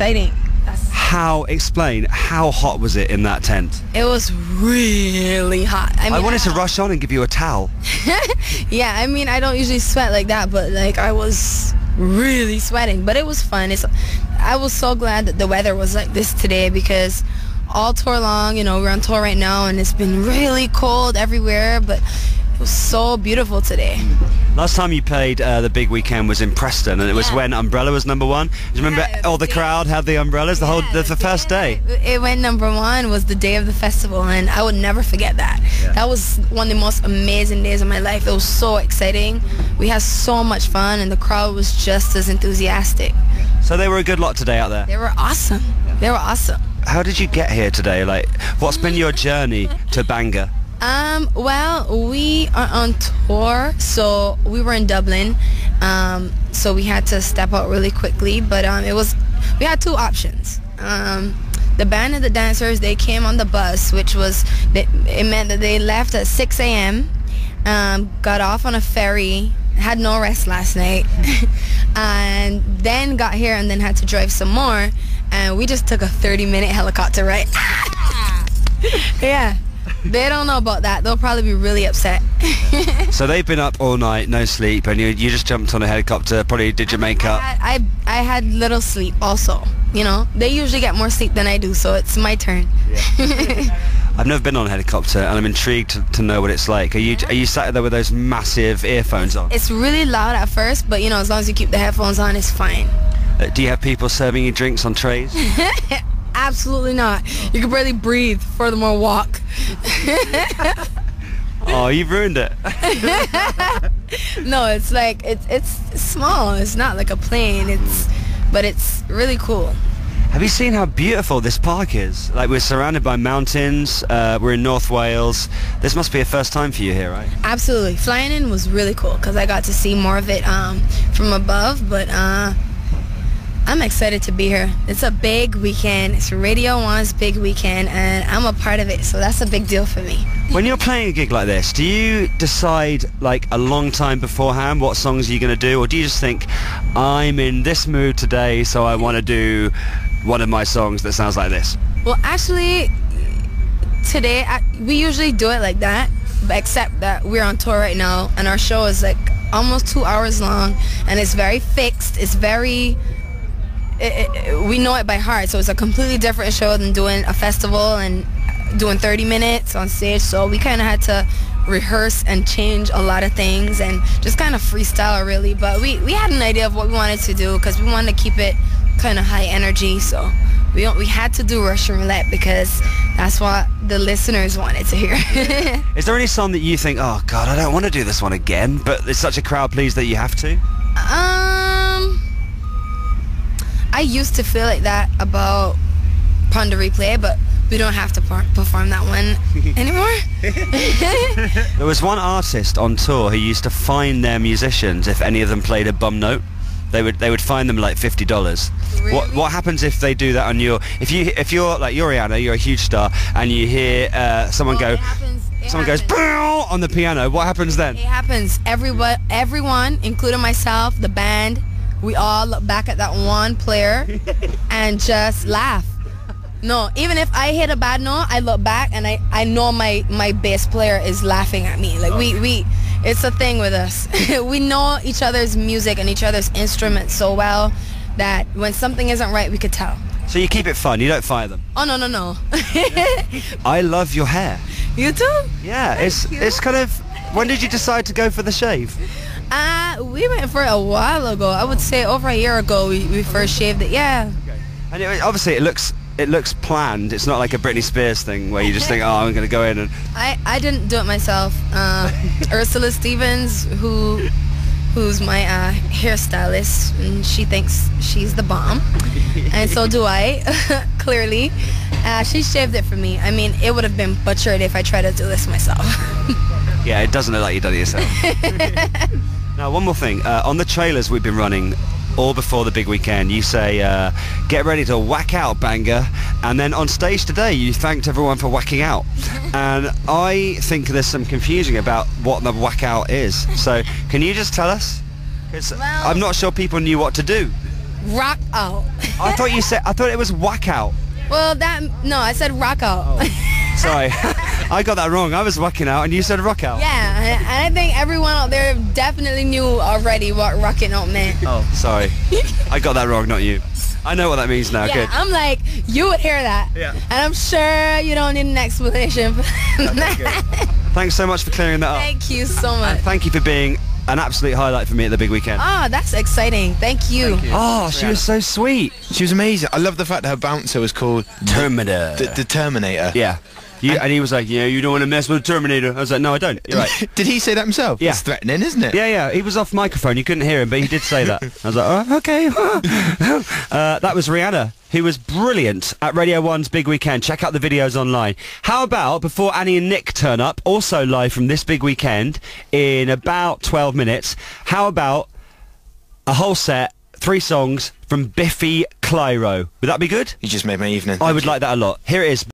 exciting. Explain, how hot was it in that tent? It was really hot. I wanted to rush on and give you a towel. Yeah, I mean, I don't usually sweat like that, but like I was really sweating, but it was fun. I was so glad that the weather was like this today, because all tour long, you know, we're on tour right now and it's been really cold everywhere, but it was so beautiful today. Last time you played the big weekend was in Preston, and it was when Umbrella was #1. Do you remember all the crowd had the umbrellas the first day? It went #1 was the day of the festival, and I would never forget that. That was one of the most amazing days of my life. It was so exciting. We had so much fun, and the crowd was just as enthusiastic. So they were a good lot today out there? They were awesome. They were awesome. How did you get here today? Like, what's been your journey to Bangor? Well, we are on tour, so we were in Dublin, so we had to step out really quickly, but we had two options. The band and the dancers, they came on the bus, which was, it meant that they left at 6 a.m., got off on a ferry, had no rest last night, and then got here and then had to drive some more, and we just took a 30-minute helicopter ride. Yeah. They don't know about that. They'll probably be really upset. So they've been up all night, no sleep, and you just jumped on a helicopter, probably did your makeup. I had little sleep also, you know. They usually get more sleep than I do, so it's my turn. Yeah. I've never been on a helicopter, and I'm intrigued to know what it's like. Are you sat there with those massive earphones on? It's really loud at first, but you know, as long as you keep the headphones on, it's fine. Do you have people serving you drinks on trays? Absolutely not. You can barely breathe, furthermore walk. Oh, you've ruined it. No, it's like, it's small. It's not like a plane, but it's really cool. Have you seen how beautiful this park is? Like, we're surrounded by mountains, we're in North Wales. This must be a first time for you here, right? Absolutely. Flying in was really cool because I got to see more of it from above, but I'm excited to be here. It's a big weekend. It's Radio 1's big weekend, and I'm a part of it, so that's a big deal for me. When you're playing a gig like this, do you decide like a long time beforehand what songs you're going to do, or do you just think, I'm in this mood today, so I want to do one of my songs that sounds like this? Well, actually, today, we usually do it like that, except that we're on tour right now, and our show is like almost 2 hours long, and it's very fixed. It's very... we know it by heart, so it's a completely different show than doing a festival and doing 30 minutes on stage. So we kind of had to rehearse and change a lot of things and just kind of freestyle, really. But we had an idea of what we wanted to do because we wanted to keep it kind of high energy. So we had to do Russian Roulette because that's what the listeners wanted to hear. Is there any song that you think, oh God, I don't want to do this one again, but it's such a crowd please that you have to? I used to feel like that about Ponder Replay, but we don't have to perform that one anymore. There was one artist on tour who used to fine their musicians if any of them played a bum note. They would fine them like $50. Really? What happens if they do that on your... If you're like, you're Rihanna, you're a huge star, and you hear someone go... Someone goes "Bow" on the piano. What happens then? It happens. Everyone, including myself, the band, we all look back at that one player and just laugh. No, even if I hit a bad note, I look back and I know my bass player is laughing at me. Like we it's a thing with us. We know each other's music and each other's instruments so well that when something isn't right, we could tell. So you keep it fun, you don't fire them? Oh, no. I love your hair. You too? Yeah, it's kind of... When did you decide to go for the shave? We went for it a while ago. I would say over a year ago we first shaved it, yeah. Okay. And obviously it looks planned. It's not like a Britney Spears thing where you just think, oh, I'm going to go in and... I didn't do it myself. Ursula Stevens, who's my hairstylist, and she thinks she's the bomb. And so do I, clearly. She shaved it for me. I mean, it would have been butchered if I tried to do this myself. Yeah, it doesn't look like you've done it yourself. Now, one more thing. On the trailers we've been running all before the big weekend, you say, get ready to whack out, Bangor. And then on stage today, you thanked everyone for whacking out. And I think there's some confusion about what the whack out is. So can you just tell us? Because I'm not sure people knew what to do. rock out. I thought you said. I thought it was whack out. Well, no, I said rock out. Oh. Sorry, I got that wrong. I was whacking out, and you said rock out. Yeah, and I think everyone out there definitely knew already what rocking out meant. Oh, sorry, I got that wrong, not you. I know what that means now. Yeah, Good. I'm like, you would hear that. Yeah. And I'm sure you don't need an explanation for that. Thanks so much for clearing that up. Thank you so much. And thank you for being an absolute highlight for me at the big weekend. Oh, that's exciting. Thank you. Oh, she was so sweet. She was amazing. I love the fact that her bouncer was called Terminator. The Terminator. Yeah. And he was like, yeah, you don't want to mess with the Terminator. I was like, no, I don't. You're right. Did he say that himself? Yeah. It's threatening, isn't it? Yeah. He was off microphone. You couldn't hear him, but he did say that. I was like, oh, okay. That was Rihanna, who was brilliant at Radio 1's Big Weekend. Check out the videos online. How about, before Annie and Nick turn up, also live from this big weekend in about 12 minutes, how about a whole set, 3 songs from Biffy Clyro? Would that be good? You just made my evening. I would like that a lot. Here it is.